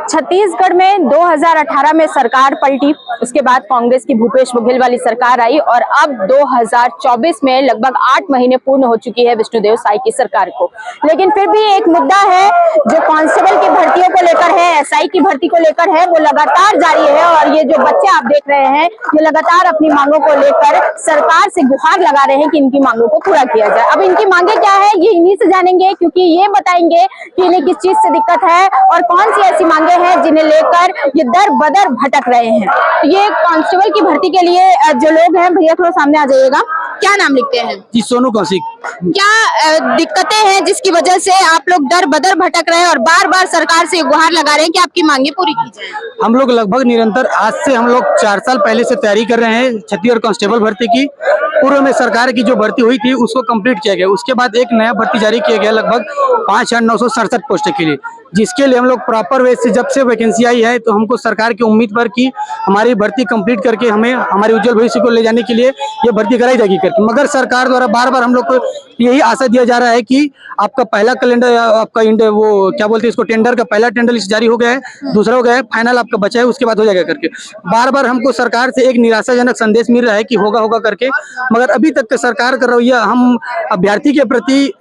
छत्तीसगढ़ में 2018 में सरकार पलटी, उसके बाद कांग्रेस की भूपेश बघेल वाली सरकार आई और अब 2024 में लगभग 8 महीने पूर्ण हो चुकी है विष्णुदेव साय की सरकार को। लेकिन फिर भी एक मुद्दा है जो कांस्टेबल की भर्तियों को लेकर है, एसआई की भर्ती को लेकर है, वो लगातार जारी है। और ये जो बच्चे आप देख रहे हैं ये लगातार अपनी मांगों को लेकर सरकार से गुहार लगा रहे हैं कि इनकी मांगों को पूरा किया जाए। अब इनकी मांगे क्या है ये इन्हीं से जानेंगे, क्योंकि ये बताएंगे कि इन्हें किस चीज से दिक्कत है और कौन सी ऐसी मांगे हैं जिन्हें लेकर ये दर बदर भटक रहे हैं। तो ये कांस्टेबल की भर्ती के लिए जो लोग हैं, भैया थोड़ा सामने आ जाइएगा, क्या नाम लिखते हैं? जी सोनू कौशिक। क्या दिक्कतें हैं जिसकी वजह से आप लोग दर बदर भटक रहे हैं और बार बार सरकार से गुहार लगा रहे हैं कि आपकी मांगे पूरी की जाए? हम लोग लगभग निरंतर आज से हम लोग 4 साल पहले से तैयारी कर रहे हैं छत्तीसगढ़ कांस्टेबल भर्ती की। पूर्व में सरकार की जो भर्ती हुई थी उसको कंप्लीट किया गया, उसके बाद एक नया भर्ती जारी किया गया लगभग 5,967 पोस्टों के लिए, जिसके लिए हम लोग प्रॉपर वे से जब से वैकेंसी आई है तो हमको सरकार की उम्मीद पर कि हमारी भर्ती कंप्लीट करके हमें हमारे उज्जवल भविष्य को ले जाने के लिए ये भर्ती कराई जाएगी करके। मगर सरकार द्वारा बार बार हम लोग को यही आशा दिया जा रहा है कि आपका पहला कैलेंडर, आपका वो क्या बोलते हैं इसको, टेंडर का पहला टेंडर लिस्ट जारी हो गया है, दूसरा हो गया है, फाइनल आपका बचा है, उसके बाद हो जाएगा करके। बार बार हमको सरकार से एक निराशाजनक संदेश मिल रहा है कि होगा होगा करके, मगर अभी तक का सरकार का रवैया हम अभ्यर्थी के प्रति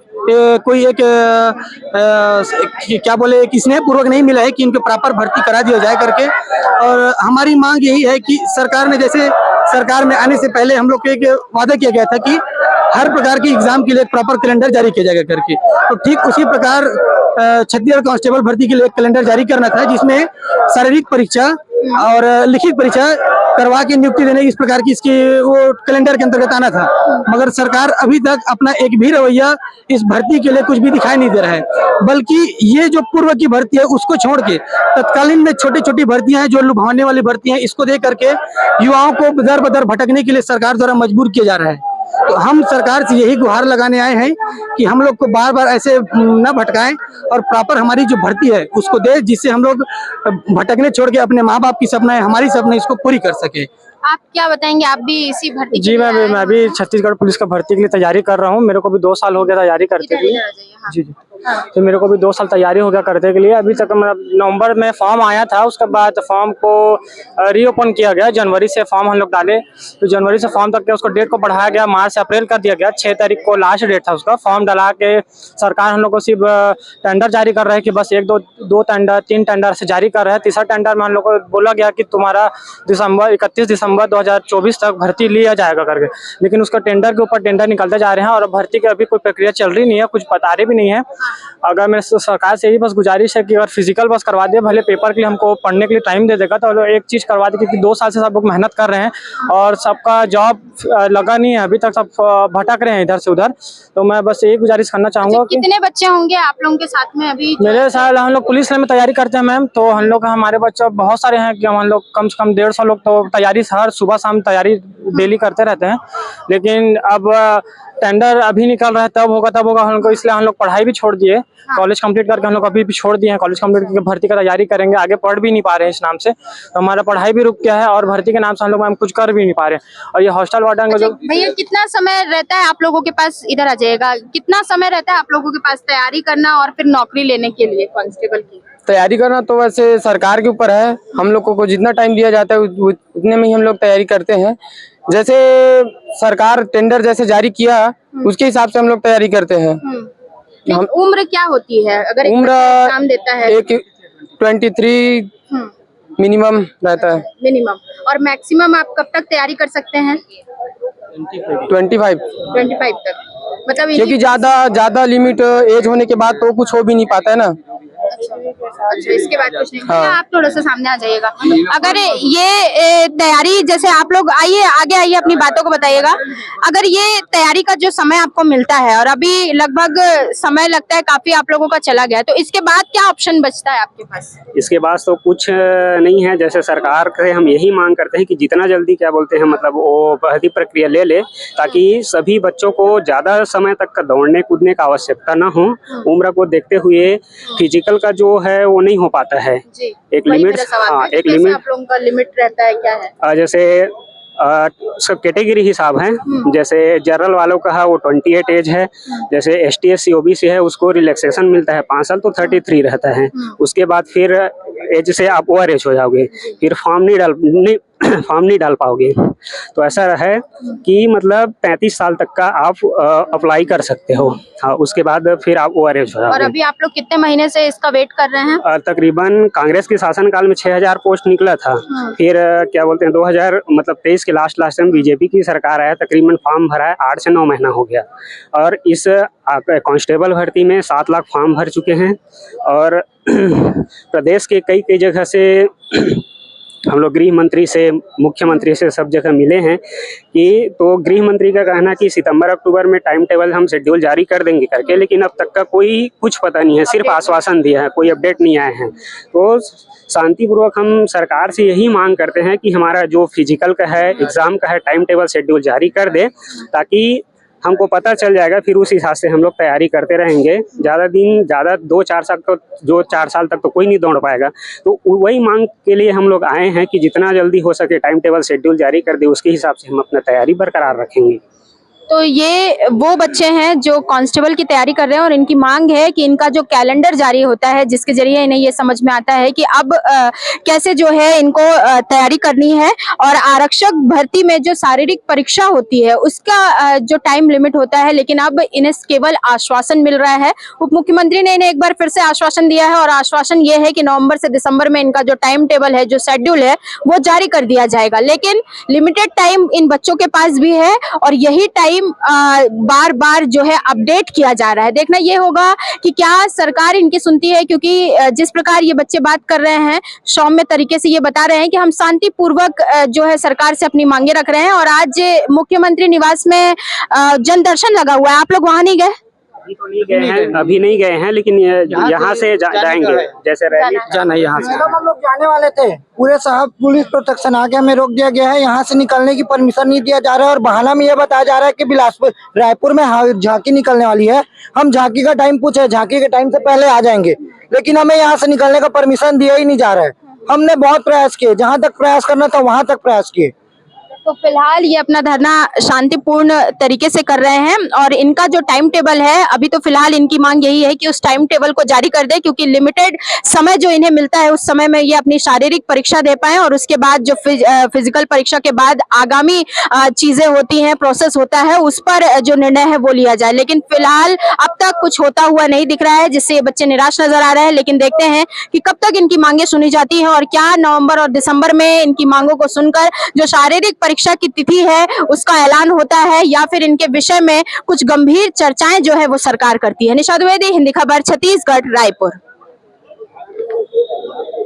कोई एक क्या बोले एक स्नेहपूर्वक नहीं मिला है कि इनको प्रॉपर भर्ती करा दिया जाए करके। और हमारी मांग यही है कि सरकार ने, जैसे सरकार में आने से पहले हम लोग को एक वादा किया गया था कि हर प्रकार के एग्जाम के लिए एक प्रॉपर कैलेंडर जारी किया जाएगा करके, तो ठीक उसी प्रकार छत्तीसगढ़ कांस्टेबल भर्ती के लिए एक कैलेंडर जारी करना था जिसमें शारीरिक परीक्षा और लिखित परीक्षा करवा के नियुक्ति देने, इस प्रकार की इसकी वो कैलेंडर के अंतर्गत आना था। मगर सरकार अभी तक अपना एक भी रवैया इस भर्ती के लिए कुछ भी दिखाई नहीं दे रहा है, बल्कि ये जो पूर्व की भर्ती है उसको छोड़ के तत्कालीन में छोटी छोटी भर्तियां हैं जो लुभावने वाली भर्तियां हैं, इसको देख करके युवाओं को दर बदर भटकने के लिए सरकार द्वारा मजबूर किया जा रहा है। तो हम सरकार से यही गुहार लगाने आए हैं कि हम लोग को बार बार ऐसे न भटकाएं और प्रॉपर हमारी जो भर्ती है उसको दे, जिससे हम लोग भटकने छोड़ के अपने माँ बाप की सपना है, हमारी सपना इसको पूरी कर सके। आप क्या बताएंगे, आप भी इसी भर्ती? जी मैं भी छत्तीसगढ़ पुलिस का भर्ती के लिए तैयारी कर रहा हूँ। मेरे को भी 2 साल हो गया तैयारी करते के लिए। जी जी तो मेरे को भी 2 साल तैयारी हो गया करते के लिए। अभी तक नवंबर में फॉर्म आया था, उसके बाद फॉर्म को रीओपन किया गया। जनवरी से फॉर्म हम लोग डाले, तो जनवरी से फॉर्म तक के उसको डेट को बढ़ाया गया, मार्च से अप्रैल कर दिया गया। 6 तारीख को लास्ट डेट था उसका। फॉर्म डाला के सरकार हम लोग को सिर्फ टेंडर जारी कर रहा है कि बस 1-2 टेंडर 3 टेंडर से जारी कर रहा है। तीसरा टेंडर में हम लोग को बोला गया कि तुम्हारा 31 दिसंबर 2024 तक भर्ती लिया जाएगा करके, लेकिन उसका टेंडर के ऊपर टेंडर निकलते जा रहे हैं और भर्ती की अभी कोई प्रक्रिया चल रही नहीं है, कुछ बता रही भी नहीं है। अगर मेरे सरकार से यही बस गुजारिश है कि अगर फिजिकल बस करवा दे, भले पेपर के लिए हमको पढ़ने के लिए टाइम दे देगा, तो एक चीज़ करवा दे, क्योंकि 2 साल से सब लोग मेहनत कर रहे हैं और सबका जॉब लगा नहीं है अभी तक, सब भटक रहे हैं इधर से उधर। तो मैं बस यही गुजारिश करना चाहूँगा। कितने बच्चे होंगे आप लोगों के साथ में अभी? मेरे साथ हम लोग पुलिस में तैयारी करते हैं मैम, तो हम लोग हमारे बच्चे बहुत सारे हैं कि हम लोग कम से कम 150 लोग तो तैयारी हर सुबह शाम तैयारी डेली करते रहते हैं। लेकिन अब टेंडर अभी निकल रहा है, तब होगा हम लोग, इसलिए हम लोग पढ़ाई भी छोड़ दिए। कॉलेज कंप्लीट करके हम लोग अभी भी छोड़ दिए हैं। कॉलेज कंप्लीट करके भर्ती का तैयारी करेंगे, आगे पढ़ भी नहीं पा रहे हैं इस नाम से, तो हमारा पढ़ाई भी रुक गया है और भर्ती के नाम से हम लोग कुछ कर भी नहीं पा रहे हैं। और ये हॉस्टल वार्डन का जो भैया कितना समय रहता है आप लोगों के पास, इधर आ जाइएगा, कितना समय रहता है आप लोगों के पास तैयारी करना और फिर नौकरी लेने के लिए कांस्टेबल की? तैयारी करना तो वैसे सरकार के ऊपर है, हम लोग को जितना टाइम दिया जाता है उतने में ही हम लोग तैयारी करते हैं। जैसे सरकार टेंडर जैसे जारी किया उसके हिसाब से हम लोग तैयारी करते हैं। उम्र क्या होती है अगर उम्र एग्जाम देता है? 23 मिनिमम रहता है। मिनिमम। और मैक्सिमम आप कब तक तैयारी कर सकते हैं? 25 तक, मतलब क्योंकि ज्यादा लिमिट एज होने के बाद तो कुछ हो भी नहीं पाता है ना। अच्छा, इसके बाद कुछ नहीं। हाँ। आप थोड़ा सा सामने आ जाइएगा। अगर ये तैयारी, जैसे आप लोग आगे आइए, अपनी बातों को बताइएगा। अगर ये तैयारी का जो समय आपको मिलता है और अभी लगभग समय लगता है काफी आप लोगों का चला गया, तो इसके बाद क्या ऑप्शन बचता है आपके पास? इसके बाद तो कुछ नहीं है। जैसे सरकार से हम यही मांग करते हैं कि जितना जल्दी क्या बोलते हैं मतलब वो भर्ती प्रक्रिया ले ताकि सभी बच्चों को ज्यादा समय तक का दौड़ने कूदने का आवश्यकता ना हो। उम्र को देखते हुए फिजिकल का जो है वो नहीं हो पाता है। जी, एक लिमिट, हाँ, एक लिमिट। आप लोगों का लिमिट रहता है क्या है? जैसे सब कैटेगरी हिसाब है। जैसे जनरल वालों का है वो 28 एज है। जैसे ST SC OBC है उसको रिलैक्सेशन मिलता है 5 साल, तो 33 रहता है। उसके बाद फिर एज से आप ओवर एज हो जाओगे, फिर फॉर्म नहीं डाल पाओगे। तो ऐसा है कि मतलब 35 साल तक का आप अप्लाई कर सकते हो। हाँ, उसके बाद फिर आप ओवर एज हो और जाओगे। अभी आप लोग कितने महीने से इसका वेट कर रहे हैं? तकरीबन कांग्रेस के शासनकाल में 6000 पोस्ट निकला था। फिर क्या बोलते हैं 2023 के लास्ट में बीजेपी की सरकार आया, तकरीबन फॉर्म भरा है 8 से 9 महीना हो गया। और इस कांस्टेबल भर्ती में 7 लाख फॉर्म भर चुके हैं। और प्रदेश के कई जगह से हम लोग गृह मंत्री से, मुख्यमंत्री से सब जगह मिले हैं कि तो गृह मंत्री का कहना कि सितंबर अक्टूबर में टाइम टेबल हम शेड्यूल जारी कर देंगे करके, लेकिन अब तक का कोई कुछ पता नहीं है, सिर्फ आश्वासन दिया है, कोई अपडेट नहीं आए हैं। तो शांतिपूर्वक हम सरकार से यही मांग करते हैं कि हमारा जो फिजिकल का है, एग्जाम का है, टाइम टेबल शेड्यूल जारी कर दे, ताकि हमको पता चल जाएगा। फिर उस हिसाब से हम लोग तैयारी करते रहेंगे। ज़्यादा 2-4 साल तो जो 4 साल तक तो कोई नहीं दौड़ पाएगा। तो वही मांग के लिए हम लोग आए हैं कि जितना जल्दी हो सके टाइम टेबल शेड्यूल जारी कर दे, उसके हिसाब से हम अपना तैयारी बरकरार रखेंगे। तो ये वो बच्चे हैं जो कांस्टेबल की तैयारी कर रहे हैं और इनकी मांग है कि इनका जो कैलेंडर जारी होता है, जिसके जरिए इन्हें ये समझ में आता है कि अब कैसे जो है इनको तैयारी करनी है। और आरक्षक भर्ती में जो शारीरिक परीक्षा होती है उसका जो टाइम लिमिट होता है, लेकिन अब इन्हें केवल आश्वासन मिल रहा है। उप मुख्यमंत्री ने इन्हें एक बार फिर से आश्वासन दिया है और आश्वासन ये है कि नवंबर से दिसंबर में इनका जो टाइम टेबल है, जो शेड्यूल है, वो जारी कर दिया जाएगा। लेकिन लिमिटेड टाइम इन बच्चों के पास भी है और यही टाइम बार बार जो है अपडेट किया जा रहा है। देखना ये होगा कि क्या सरकार इनकी सुनती है, क्योंकि जिस प्रकार ये बच्चे बात कर रहे हैं, सौम्य तरीके से ये बता रहे हैं कि हम शांतिपूर्वक जो है सरकार से अपनी मांगे रख रहे हैं। और आज मुख्यमंत्री निवास में जनदर्शन लगा हुआ है, आप लोग वहां नहीं गए? अभी नहीं गए हैं, लेकिन यहाँ से जाएंगे। जैसे रैली जाना है यहाँ से। हम लोग जाने वाले थे, पूरे साहब पुलिस प्रोटेक्शन आ गया, हमें रोक दिया गया है। यहाँ से निकलने की परमिशन नहीं दिया जा रहा है और बहाना में ये बताया जा रहा है कि बिलासपुर रायपुर में झांकी निकलने वाली है, हम झांकी का टाइम पूछे, झांकी के टाइम से पहले आ जाएंगे, लेकिन हमें यहाँ से निकलने का परमिशन दिया ही नहीं जा रहा है। हमने बहुत प्रयास किए, जहाँ तक प्रयास करना था वहाँ तक प्रयास किए। तो फिलहाल ये अपना धरना शांतिपूर्ण तरीके से कर रहे हैं और इनका जो टाइम टेबल है, अभी तो फिलहाल इनकी मांग यही है कि उस टाइम टेबल को जारी कर दे, क्योंकि लिमिटेड समय जो इन्हें मिलता है उस समय में ये अपनी शारीरिक परीक्षा दे पाए और उसके बाद जो फिजिकल परीक्षा के बाद आगामी चीजें होती हैं, प्रोसेस होता है, उस पर जो निर्णय है वो लिया जाए। लेकिन फिलहाल अब तक कुछ होता हुआ नहीं दिख रहा है, जिससे ये बच्चे निराश नजर आ रहे हैं। लेकिन देखते हैं कि कब तक इनकी मांगे सुनी जाती है और क्या नवंबर और दिसंबर में इनकी मांगों को सुनकर जो शारीरिक परीक्षा की तिथि है उसका ऐलान होता है या फिर इनके विषय में कुछ गंभीर चर्चाएं जो है वो सरकार करती है। निशा द्विवेदी, हिंदी खबर, छत्तीसगढ़, रायपुर।